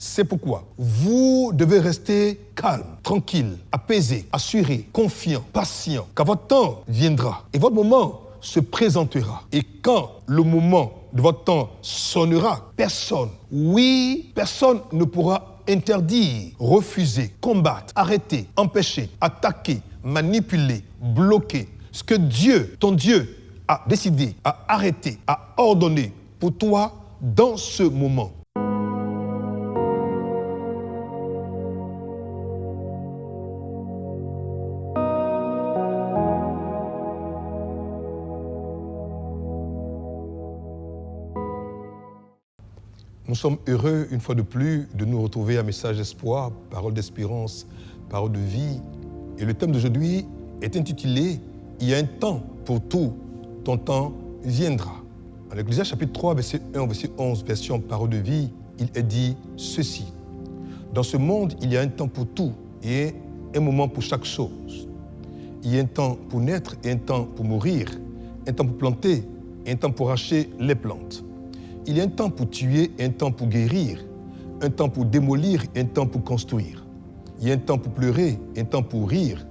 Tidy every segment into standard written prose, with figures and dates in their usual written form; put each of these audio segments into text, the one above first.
C'est pourquoi vous devez rester calme, tranquille, apaisé, assuré, confiant, patient, car votre temps viendra et votre moment se présentera. Et quand le moment de votre temps sonnera, personne ne pourra interdire, refuser, combattre, arrêter, empêcher, attaquer, manipuler, bloquer ce que Dieu, ton Dieu, a décidé, a arrêté, a ordonné pour toi dans ce moment. Nous sommes heureux, une fois de plus, de nous retrouver à Message d'Espoir, Parole d'Espérance, Parole de Vie. Et le thème d'aujourd'hui est intitulé « Il y a un temps pour tout, ton temps viendra ». En Ecclésiaste chapitre 3, verset 1, verset 11, version Parole de Vie, il est dit ceci. Dans ce monde, il y a un temps pour tout et un moment pour chaque chose. Il y a un temps pour naître et un temps pour mourir, un temps pour planter et un temps pour arracher les plantes. Il y a un temps pour tuer et un temps pour guérir, un temps pour démolir et un temps pour construire. Il y a un temps pour pleurer et un temps pour rire,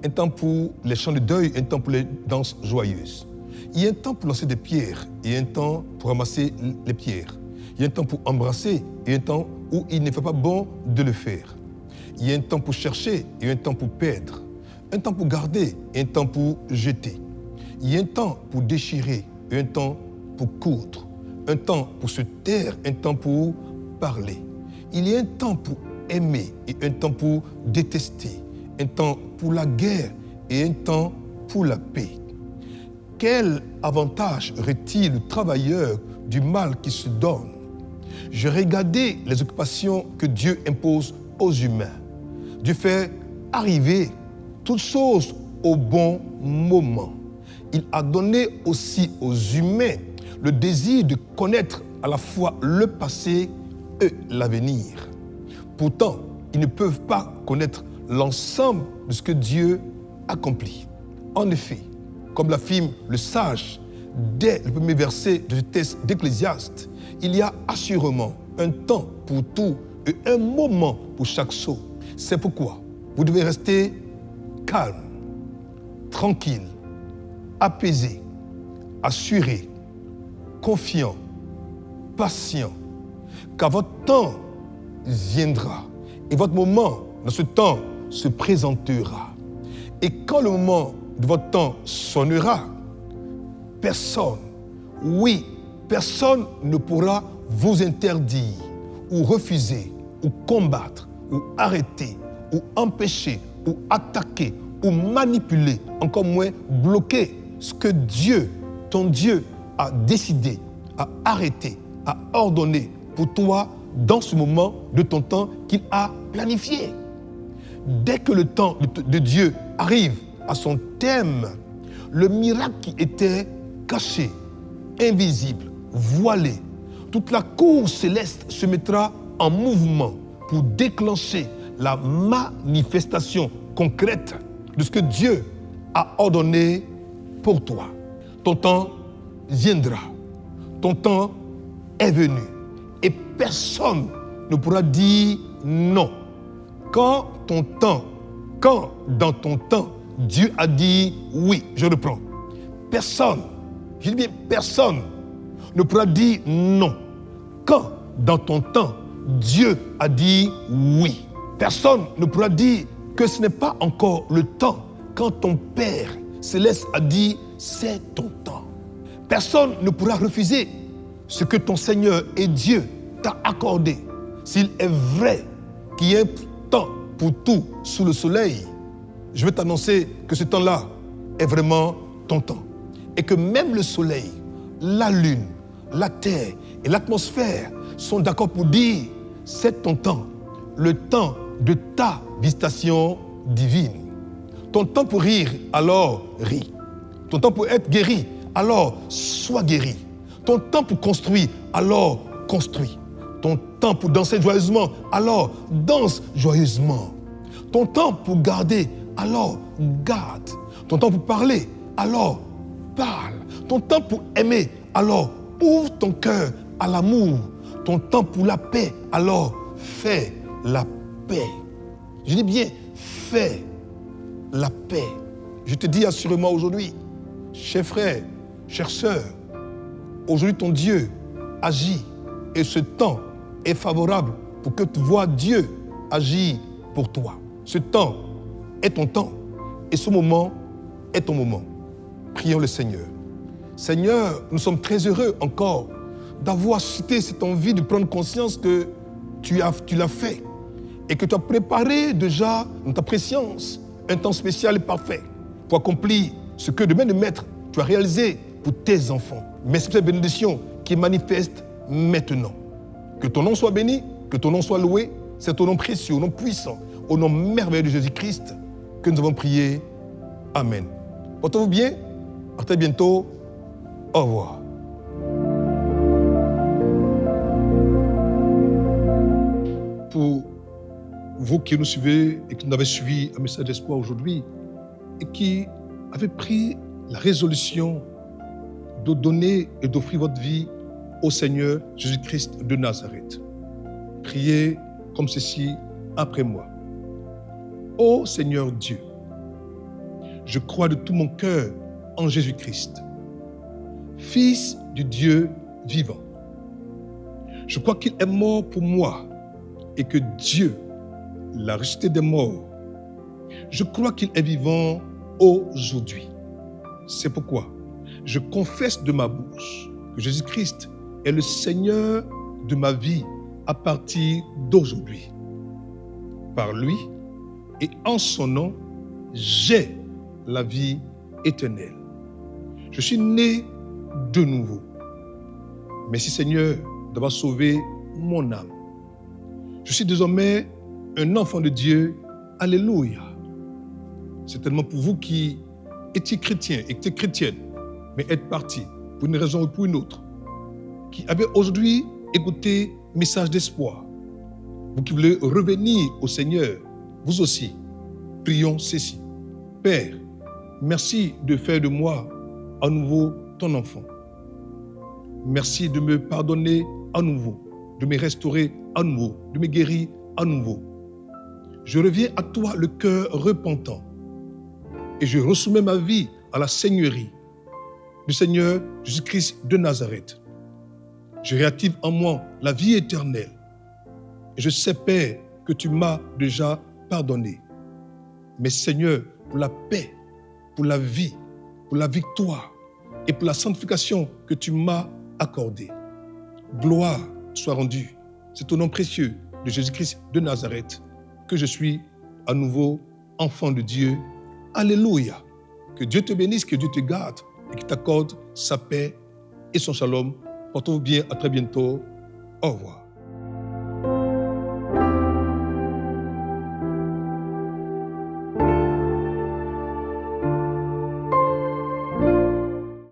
un temps pour les chants de deuil et un temps pour les danses joyeuses. Il y a un temps pour lancer des pierres et un temps pour ramasser les pierres. Il y a un temps pour embrasser et un temps où il ne fait pas bon de le faire. Il y a un temps pour chercher et un temps pour perdre, un temps pour garder et un temps pour jeter. Il y a un temps pour déchirer et un temps pour coudre. Un temps pour se taire, un temps pour parler. Il y a un temps pour aimer et un temps pour détester. Un temps pour la guerre et un temps pour la paix. Quel avantage aurait-il le travailleur du mal qui se donne? Je regardais les occupations que Dieu impose aux humains. Dieu fait arriver toutes choses au bon moment. Il a donné aussi aux humains le désir de connaître à la fois le passé et l'avenir. Pourtant, ils ne peuvent pas connaître l'ensemble de ce que Dieu accomplit. En effet, comme l'affirme le sage dès le premier verset de ce texte d'Ecclésiaste, il y a assurément un temps pour tout et un moment pour chaque chose. C'est pourquoi vous devez rester calme, tranquille, apaisé, assuré, confiant, patient, car votre temps viendra et votre moment dans ce temps se présentera. Et quand le moment de votre temps sonnera, personne ne pourra vous interdire ou refuser ou combattre ou arrêter ou empêcher ou attaquer ou manipuler, encore moins bloquer ce que Dieu, ton Dieu, a décidé, a arrêté, a ordonné pour toi dans ce moment de ton temps qu'il a planifié. Dès que le temps de Dieu arrive à son terme, le miracle qui était caché, invisible, voilé, toute la cour céleste se mettra en mouvement pour déclencher la manifestation concrète de ce que Dieu a ordonné pour toi. Ton temps viendra. Ton temps est venu. Et personne ne pourra dire non. Quand dans ton temps, Dieu a dit oui, je reprends. Personne, je dis bien personne, ne pourra dire non. Quand dans ton temps, Dieu a dit oui. Personne ne pourra dire que ce n'est pas encore le temps quand ton Père Céleste a dit c'est ton temps. Personne ne pourra refuser ce que ton Seigneur et Dieu t'a accordé. S'il est vrai qu'il y a un temps pour tout sous le soleil, je vais t'annoncer que ce temps-là est vraiment ton temps. Et que même le soleil, la lune, la terre et l'atmosphère sont d'accord pour dire c'est ton temps, le temps de ta visitation divine. Ton temps pour rire, alors ris. Ton temps pour être guéri, alors sois guéri. Ton temps pour construire, alors construis. Ton temps pour danser joyeusement, alors danse joyeusement. Ton temps pour garder, alors garde. Ton temps pour parler, alors parle. Ton temps pour aimer, alors ouvre ton cœur à l'amour. Ton temps pour la paix, alors fais la paix. Je dis bien, fais la paix. Je te dis assurément aujourd'hui, chers frères, chères sœurs, aujourd'hui ton Dieu agit et ce temps est favorable pour que tu vois Dieu agir pour toi. Ce temps est ton temps et ce moment est ton moment. Prions le Seigneur. Seigneur, nous sommes très heureux encore d'avoir suscité cette envie de prendre conscience que tu l'as fait et que tu as préparé déjà dans ta préscience un temps spécial et parfait pour accomplir ce que de main de maître tu as réalisé pour tes enfants. Merci pour cette bénédiction qui est manifeste maintenant. Que ton nom soit béni, que ton nom soit loué. C'est au nom précieux, au nom puissant, au nom merveilleux de Jésus-Christ que nous avons prié. Amen. Portez-vous bien. À très bientôt. Au revoir. Pour vous qui nous suivez et qui nous avez suivi un message d'espoir aujourd'hui et qui avez pris la résolution de donner et d'offrir votre vie au Seigneur Jésus-Christ de Nazareth, priez comme ceci après moi. Ô Seigneur Dieu, je crois de tout mon cœur en Jésus-Christ, Fils du Dieu vivant. Je crois qu'il est mort pour moi et que Dieu l'a ressuscité des morts. Je crois qu'il est vivant aujourd'hui. C'est pourquoi je confesse de ma bouche que Jésus-Christ est le Seigneur de ma vie à partir d'aujourd'hui. Par lui et en son nom, j'ai la vie éternelle. Je suis né de nouveau. Merci Seigneur d'avoir sauvé mon âme. Je suis désormais un enfant de Dieu. Alléluia. C'est tellement pour vous qui étiez chrétiens et étiez chrétiennes, mais êtes partis pour une raison ou pour une autre, qui avez aujourd'hui écouté message d'espoir. Vous qui voulez revenir au Seigneur, vous aussi, prions ceci. Père, merci de faire de moi à nouveau ton enfant. Merci de me pardonner à nouveau, de me restaurer à nouveau, de me guérir à nouveau. Je reviens à toi le cœur repentant et je ressoumets ma vie à la Seigneurie du Seigneur Jésus-Christ de Nazareth. Je réactive en moi la vie éternelle. Et je sais, Père, que tu m'as déjà pardonné. Mais Seigneur, pour la paix, pour la vie, pour la victoire et pour la sanctification que tu m'as accordée, gloire soit rendue. C'est au nom précieux de Jésus-Christ de Nazareth que je suis à nouveau enfant de Dieu. Alléluia. Que Dieu te bénisse, que Dieu te garde et qu'il t'accorde sa paix et son shalom. Portez-vous bien, à très bientôt. Au revoir.